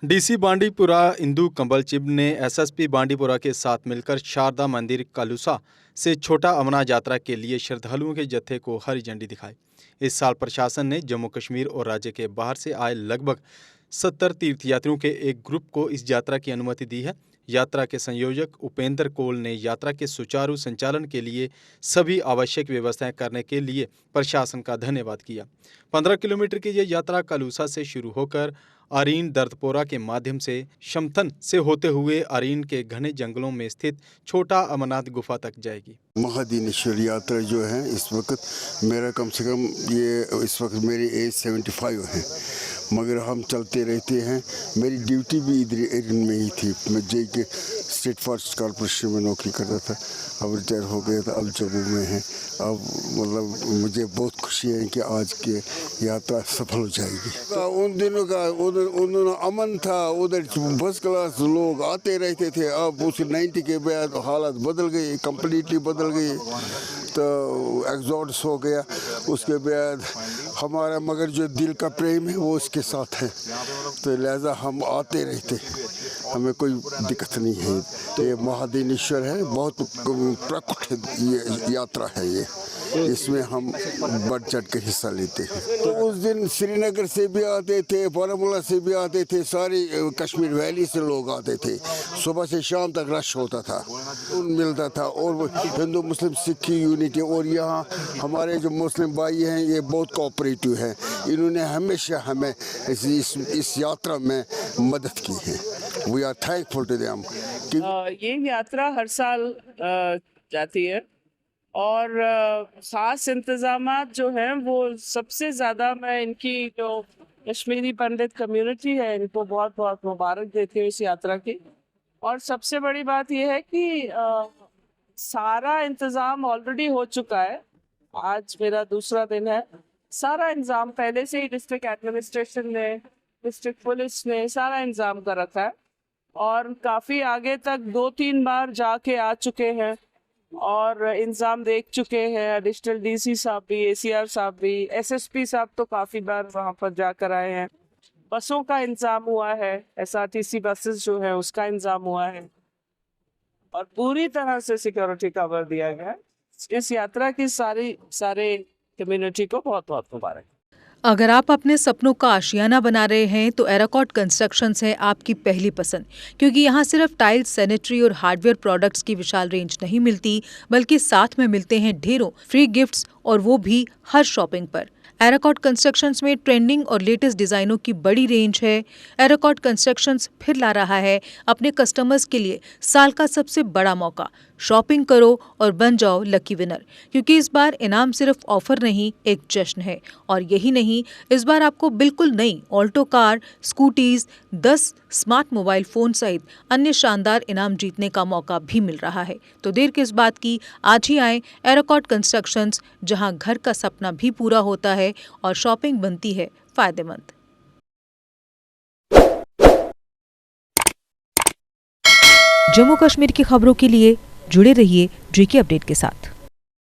DC Bandipora Indu कंबल चिब ने SSP Bandipora के साथ मिलकर शारदा मंदिर कलुसा से छोटा अमरनाथ यात्रा के लिए श्रद्धालुओं के जत्थे को हरी झंडी दिखाई। इस साल प्रशासन ने जम्मू कश्मीर और राज्य के बाहर से आए लगभग 70 तीर्थयात्रियों के एक ग्रुप को इस यात्रा की अनुमति दी है। यात्रा के संयोजक उपेंद्र कोल ने यात्रा के सुचारू संचालन के लिए सभी आवश्यक व्यवस्थाएं करने के लिए प्रशासन का धन्यवाद किया। 15 किलोमीटर की यह यात्रा कलूसा से शुरू होकर अरीन दर्दपोरा के माध्यम से शमथन से होते हुए अरीन के घने जंगलों में स्थित छोटा अमरनाथ गुफा तक जाएगी। महादिनेश्वर यात्रा जो है इस वक्त मेरा कम से कम इस वक्त मेरी एज 75 है, मगर हम चलते रहते हैं। मेरी ड्यूटी भी इधर में ही थी। मैं जे के स्टेट फॉरेस्ट कॉर्पोरेशन में नौकरी करता था, अब रिटायर हो गया था, अब जम्मू में है। अब मतलब मुझे बहुत खुशी है कि आज की यात्रा सफल हो जाएगी। उन दिनों अमन था, उधर फर्स्ट क्लास लोग आते रहते थे। अब उस 90 के बाद हालत बदल गई, कम्प्लीटली बदल गई, तो एग्जॉड्स हो गया। उसके बाद हमारा मगर जो दिल का प्रेम है वो उसके साथ है, तो लिहाजा हम आते रहते, हमें कोई दिक्कत नहीं है। तो ये महादिनेश्वर है, बहुत प्रकट यात्रा है ये, इसमें हम बढ़ चढ़ के हिस्सा लेते हैं। तो उस दिन श्रीनगर से भी आते थे, बारामूला से भी आते थे, सारी कश्मीर वैली से लोग आते थे। सुबह से शाम तक रश होता था, मिलता था। और हिंदू मुस्लिम सिख यूनिटी, और यहाँ हमारे जो मुस्लिम भाई हैं ये बहुत कोऑपरेटिव हैं। इन्होंने हमेशा हमें इस यात्रा में मदद की है। We are thankful to them. ये यात्रा हर साल जाती है और ख़ास इंतज़ामात जो हैं वो सबसे ज़्यादा मैं इनकी जो कश्मीरी पंडित कम्युनिटी है इनको बहुत बहुत मुबारक देती हूँ इस यात्रा की। और सबसे बड़ी बात यह है कि सारा इंतज़ाम ऑलरेडी हो चुका है। आज मेरा दूसरा दिन है। सारा इंतज़ाम पहले से ही डिस्ट्रिक्ट एडमिनिस्ट्रेशन ने, डिस्ट्रिक्ट पुलिस ने सारा इंतज़ाम कर रखा है और काफ़ी आगे तक 2-3 बार जाके आ चुके हैं और इंतज़ाम देख चुके हैं। एडिशनल डीसी साहब भी, एसीआर साहब भी, एसएसपी साहब तो काफ़ी बार वहाँ पर जाकर आए हैं। बसों का इंतज़ाम हुआ है, एसआरटीसी बसेस जो है उसका इंतज़ाम हुआ है और पूरी तरह से सिक्योरिटी कवर दिया गया है। इस यात्रा की सारे कम्युनिटी को बहुत बहुत मुबारक। अगर आप अपने सपनों का आशियाना बना रहे हैं तो एराकॉट कंस्ट्रक्शंस है आपकी पहली पसंद, क्योंकि यहाँ सिर्फ टाइल्स, सैनिटरी और हार्डवेयर प्रोडक्ट्स की विशाल रेंज नहीं मिलती, बल्कि साथ में मिलते हैं ढेरों फ्री गिफ्ट्स, और वो भी हर शॉपिंग पर। एराकॉट कंस्ट्रक्शंस में ट्रेंडिंग और लेटेस्ट डिजाइनों की बड़ी रेंज है। एराकॉट कंस्ट्रक्शंस फिर ला रहा है अपने कस्टमर्स के लिए साल का सबसे बड़ा मौका। शॉपिंग करो और बन जाओ लकी विनर, क्योंकि इस बार इनाम सिर्फ ऑफर नहीं, एक जश्न है। और यही नहीं, इस बार आपको बिल्कुल नई Alto car, scooties, 10 smart mobile phone सहित अन्य शानदार इनाम जीतने का मौका भी मिल रहा है। तो देर किस बात की, आज ही आए एराकॉट कंस्ट्रक्शंस, जहां घर का सपना भी पूरा होता है और शॉपिंग बनती है फायदेमंद। जम्मू कश्मीर की खबरों के लिए जुड़े रहिए JK अपडेट के साथ।